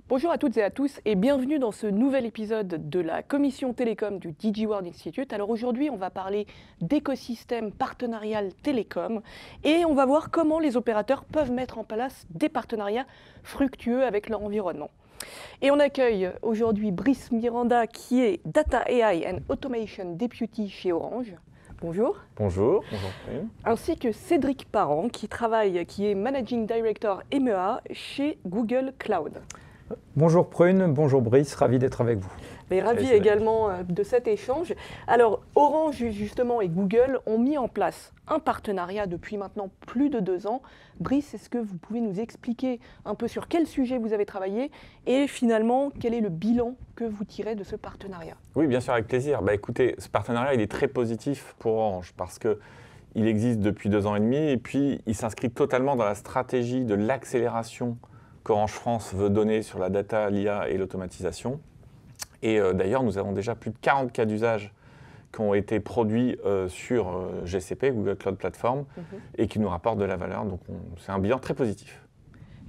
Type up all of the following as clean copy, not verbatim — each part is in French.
Bonjour à toutes et à tous et bienvenue dans ce nouvel épisode de la commission télécom du DigiWorld Institute. Alors aujourd'hui, on va parler d'écosystème partenarial télécom et on va voir comment les opérateurs peuvent mettre en place des partenariats fructueux avec leur environnement. Et on accueille aujourd'hui Brice Miranda qui est Data AI and Automation Deputy chez Orange. Bonjour. Bonjour. Ainsi que Cédric Parent qui est Managing Director MEA chez Google Cloud. Bonjour Prune, bonjour Brice, ravi d'être avec vous. Mais ravi également de cet échange. Alors Orange justement et Google ont mis en place un partenariat depuis maintenant plus de 2 ans. Brice, est-ce que vous pouvez nous expliquer un peu sur quel sujet vous avez travaillé et finalement quel est le bilan que vous tirez de ce partenariat? Oui, bien sûr, avec plaisir. Écoutez, ce partenariat il est très positif pour Orange parce qu'il existe depuis 2 ans et demi et puis il s'inscrit totalement dans la stratégie de l'accélération qu'Orange France veut donner sur la data, l'IA et l'automatisation. Et d'ailleurs, nous avons déjà plus de 40 cas d'usage qui ont été produits sur GCP, Google Cloud Platform, et qui nous rapportent de la valeur. Donc c'est un bilan très positif.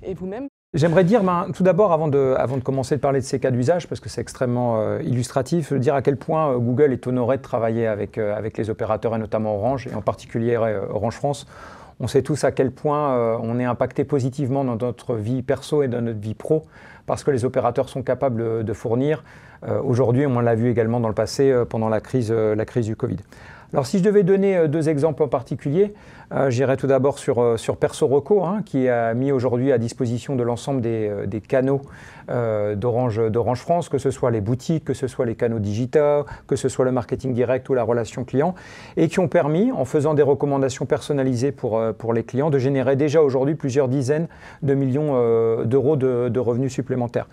Et vous-même? J'aimerais dire, tout d'abord, avant de commencer de parler de ces cas d'usage, parce que c'est extrêmement illustratif, dire à quel point Google est honoré de travailler avec les opérateurs, et notamment Orange, et en particulier Orange France. On sait tous à quel point on est impacté positivement dans notre vie perso et dans notre vie pro, parce que les opérateurs sont capables de fournir. Aujourd'hui, on l'a vu également dans le passé pendant la crise du Covid. Alors si je devais donner 2 exemples en particulier, j'irais tout d'abord sur PersoReco, qui a mis aujourd'hui à disposition de l'ensemble des canaux d'Orange France, que ce soit les boutiques, que ce soit les canaux digitaux, que ce soit le marketing direct ou la relation client, et qui ont permis, en faisant des recommandations personnalisées pour les clients, de générer déjà aujourd'hui plusieurs dizaines de millions d'euros de revenus supplémentaires.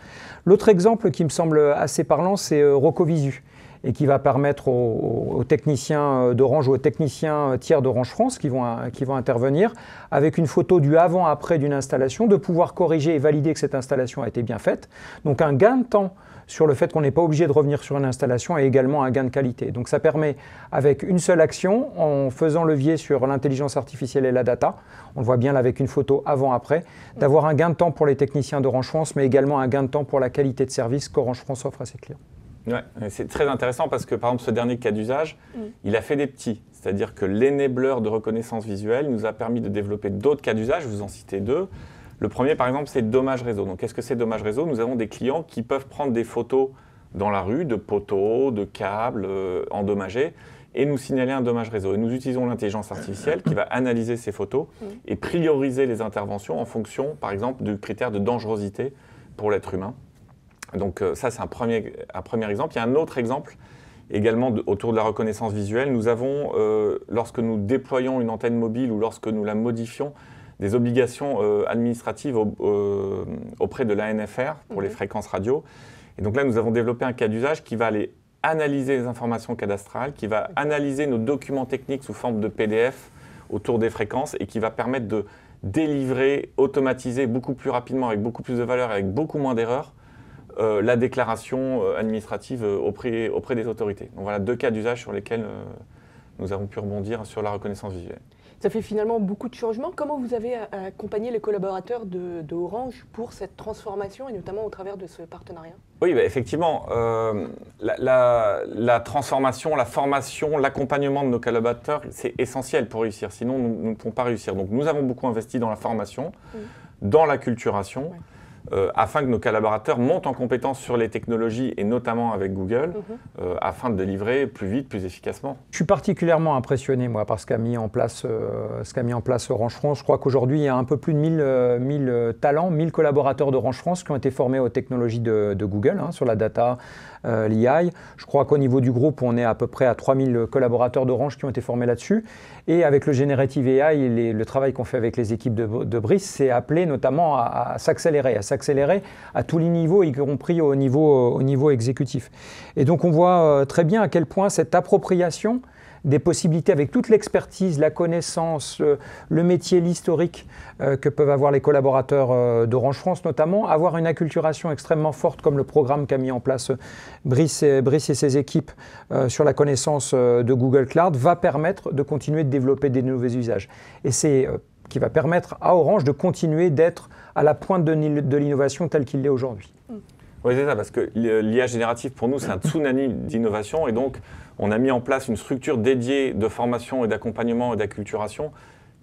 L'autre exemple qui me semble assez parlant, c'est Rocovisu, et qui va permettre aux techniciens d'Orange ou aux techniciens tiers d'Orange France qui vont intervenir avec une photo du avant-après d'une installation, de pouvoir corriger et valider que cette installation a été bien faite. Donc un gain de temps sur le fait qu'on n'est pas obligé de revenir sur une installation et également un gain de qualité. Donc ça permet, avec une seule action, en faisant levier sur l'intelligence artificielle et la data, on le voit bien là avec une photo avant-après, d'avoir un gain de temps pour les techniciens d'Orange France, mais également un gain de temps pour la qualité de service qu'Orange France offre à ses clients. Ouais, c'est très intéressant parce que par exemple ce dernier cas d'usage, il a fait des petits. C'est-à-dire que l'enabler de reconnaissance visuelle nous a permis de développer d'autres cas d'usage, je vous en citer 2. Le premier par exemple c'est dommage réseau. Donc qu'est-ce que c'est dommage réseau? Nous avons des clients qui peuvent prendre des photos dans la rue de poteaux, de câbles endommagés et nous signaler un dommage réseau. Et nous utilisons l'intelligence artificielle qui va analyser ces photos et prioriser les interventions en fonction par exemple du critère de dangerosité pour l'être humain. Donc ça, c'est un premier exemple. Il y a un autre exemple également autour de la reconnaissance visuelle. Nous avons, lorsque nous déployons une antenne mobile ou lorsque nous la modifions, des obligations administratives auprès de l'ANFR pour les fréquences radio. Et donc là, nous avons développé un cas d'usage qui va aller analyser les informations cadastrales, qui va analyser nos documents techniques sous forme de PDF autour des fréquences et qui va permettre de délivrer, automatiser beaucoup plus rapidement, avec beaucoup plus de valeur, avec beaucoup moins d'erreurs, la déclaration administrative auprès des autorités. Donc voilà 2 cas d'usage sur lesquels nous avons pu rebondir sur la reconnaissance visuelle. Ça fait finalement beaucoup de changements. Comment vous avez accompagné les collaborateurs de Orange pour cette transformation et notamment au travers de ce partenariat? Oui, effectivement, la transformation, la formation, l'accompagnement de nos collaborateurs, c'est essentiel pour réussir. Sinon, nous ne pouvons pas réussir. Donc nous avons beaucoup investi dans la formation, dans l'acculturation, afin que nos collaborateurs montent en compétence sur les technologies et notamment avec Google, afin de délivrer plus vite, plus efficacement. Je suis particulièrement impressionné moi par ce qu'a mis en place Orange France. Je crois qu'aujourd'hui il y a un peu plus de 1000 talents, 1000 collaborateurs d'Orange France qui ont été formés aux technologies de Google sur la data, l'IA. Je crois qu'au niveau du groupe on est à peu près à 3000 collaborateurs d'Orange qui ont été formés là-dessus. Et avec le Generative AI et le travail qu'on fait avec les équipes de Brice, c'est appelé notamment à s'accélérer à tous les niveaux, y compris au niveau exécutif. Et donc on voit très bien à quel point cette appropriation des possibilités avec toute l'expertise, la connaissance, le métier, l'historique que peuvent avoir les collaborateurs d'Orange France notamment, avoir une acculturation extrêmement forte comme le programme qu'a mis en place Brice et ses équipes sur la connaissance de Google Cloud va permettre de continuer de développer des nouveaux usages. Et c'est qui va permettre à Orange de continuer d'être à la pointe de l'innovation telle qu'il l'est aujourd'hui. Oui, c'est ça, parce que l'IA générative, pour nous, c'est un tsunami d'innovation. Et donc, on a mis en place une structure dédiée de formation et d'accompagnement et d'acculturation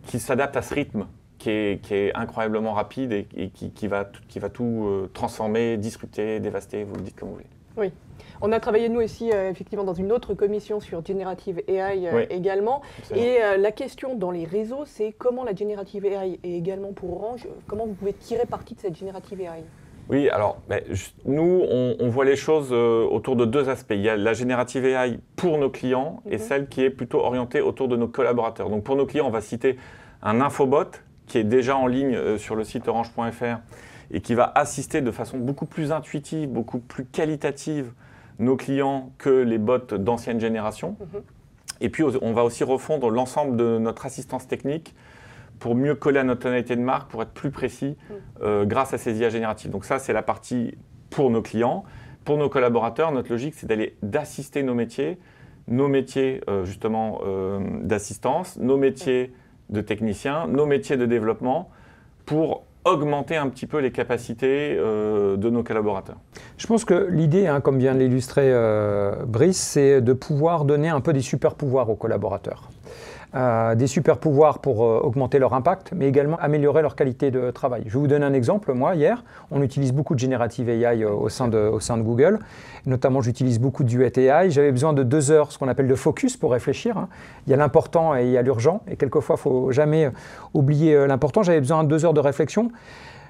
qui s'adapte à ce rythme qui est incroyablement rapide et qui va tout transformer, disrupter, dévaster, vous le dites comme vous voulez. Oui. On a travaillé, nous aussi, effectivement, dans une autre commission sur Generative AI Oui, également. absolument. Et la question dans les réseaux, c'est comment la Generative AI, et également pour Orange, comment vous pouvez tirer parti de cette Generative AI? Oui, alors, nous, on voit les choses autour de deux aspects. Il y a la Generative AI pour nos clients et celle qui est plutôt orientée autour de nos collaborateurs. Donc, pour nos clients, on va citer un infobot qui est déjà en ligne sur le site orange.fr et qui va assister de façon beaucoup plus intuitive, beaucoup plus qualitative nos clients que les bots d'ancienne génération. Et puis, on va aussi refondre l'ensemble de notre assistance technique pour mieux coller à notre tonalité de marque, pour être plus précis grâce à ces IA génératives. Donc ça, c'est la partie pour nos clients. Pour nos collaborateurs, notre logique, c'est d'assister nos métiers justement d'assistance, nos métiers de techniciens, nos métiers de développement, pour augmenter un petit peu les capacités de nos collaborateurs. Je pense que l'idée, comme vient de l'illustrer Brice, c'est de pouvoir donner un peu des super pouvoirs aux collaborateurs. Des super pouvoirs pour augmenter leur impact, mais également améliorer leur qualité de travail. Je vais vous donner un exemple. Moi, hier, on utilise beaucoup de Generative AI au sein de Google. Notamment, j'utilise beaucoup de Duet AI. J'avais besoin de 2 heures, ce qu'on appelle de focus, pour réfléchir. Il y a l'important et il y a l'urgent. Et quelquefois, il ne faut jamais oublier l'important. J'avais besoin de 2 heures de réflexion.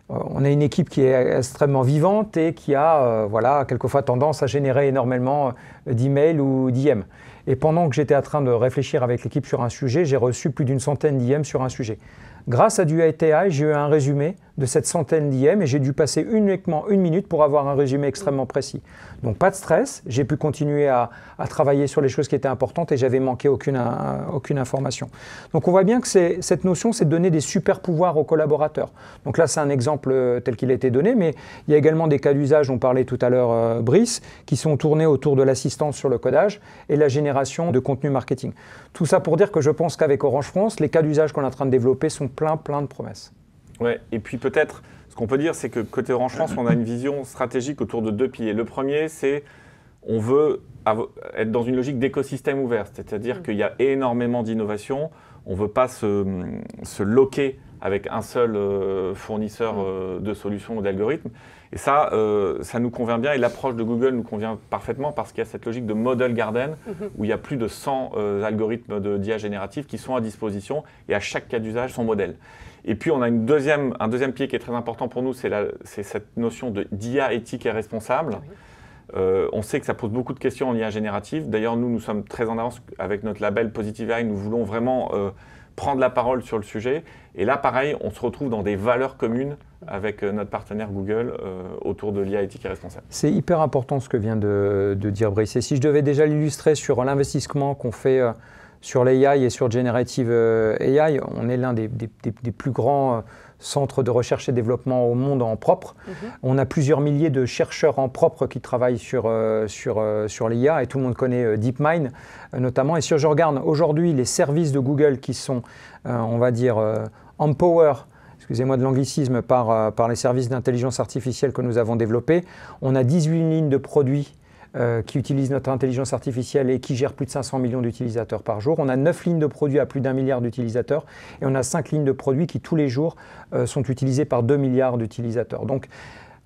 On a une équipe qui est extrêmement vivante et qui a quelquefois tendance à générer énormément d'emails ou d'IM. Et pendant que j'étais en train de réfléchir avec l'équipe sur un sujet, j'ai reçu plus d'une centaine d'IM sur un sujet. Grâce à Duet AI, j'ai eu un résumé de cette centaine d'IM et j'ai dû passer uniquement 1 minute pour avoir un résumé extrêmement précis. Donc pas de stress, j'ai pu continuer à travailler sur les choses qui étaient importantes et j'avais manqué aucune information. Donc on voit bien que cette notion, c'est de donner des super pouvoirs aux collaborateurs. Donc là, c'est un exemple tel qu'il a été donné, mais il y a également des cas d'usage, on parlait tout à l'heure Brice, qui sont tournés autour de l'assistance sur le codage et la génération de contenu marketing. Tout ça pour dire que je pense qu'avec Orange France, les cas d'usage qu'on est en train de développer sont plein de promesses. Ouais, et puis peut-être, ce qu'on peut dire, c'est que côté Orange France, on a une vision stratégique autour de 2 piliers. Le premier, c'est on veut être dans une logique d'écosystème ouvert, c'est-à-dire qu'il y a énormément d'innovation, on ne veut pas se loquer avec un seul fournisseur de solutions ou d'algorithmes. Et ça nous convient bien et l'approche de Google nous convient parfaitement parce qu'il y a cette logique de Model Garden où il y a plus de 100 algorithmes d'IA générative qui sont à disposition et à chaque cas d'usage son modèle. Et puis on a un deuxième pilier qui est très important pour nous, c'est cette notion d'IA éthique et responsable. On sait que ça pose beaucoup de questions en IA générative. D'ailleurs, nous sommes très en avance avec notre label Positive AI. Nous voulons vraiment prendre la parole sur le sujet. Et là, pareil, on se retrouve dans des valeurs communes avec notre partenaire Google autour de l'IA éthique et responsable. C'est hyper important ce que vient de dire Brice. Et si je devais déjà l'illustrer sur l'investissement qu'on fait sur l'AI et sur Generative AI, on est l'un des plus grands centres de recherche et développement au monde en propre. On a plusieurs milliers de chercheurs en propre qui travaillent sur l'IA et tout le monde connaît DeepMind notamment. Et si je regarde aujourd'hui les services de Google qui sont, on va dire, empower, excusez-moi de l'anglicisme, par les services d'intelligence artificielle que nous avons développés, on a 18 lignes de produits qui utilisent notre intelligence artificielle et qui gèrent plus de 500 millions d'utilisateurs par jour. On a 9 lignes de produits à plus d'1 milliard d'utilisateurs et on a 5 lignes de produits qui tous les jours sont utilisés par 2 milliards d'utilisateurs. Donc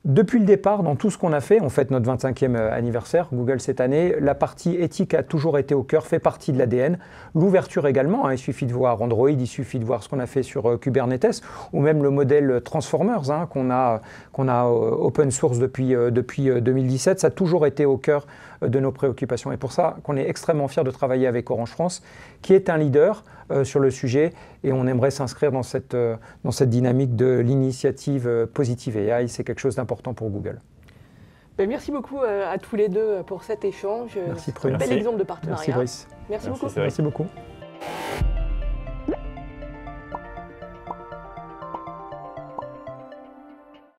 depuis le départ, dans tout ce qu'on a fait, on fête notre 25e anniversaire, Google cette année, la partie éthique a toujours été au cœur, fait partie de l'ADN. L'ouverture également, il suffit de voir Android, il suffit de voir ce qu'on a fait sur Kubernetes, ou même le modèle Transformers qu'on a open source depuis 2017, ça a toujours été au cœur de nos préoccupations. Et pour ça qu'on est extrêmement fiers de travailler avec Orange France, qui est un leader sur le sujet, et on aimerait s'inscrire dans cette dynamique de l'initiative Positive AI. C'est quelque chose d'important pour Google. Merci beaucoup à tous les deux pour cet échange. Merci, un bel exemple de partenariat. Merci Brice. Merci beaucoup. Merci beaucoup.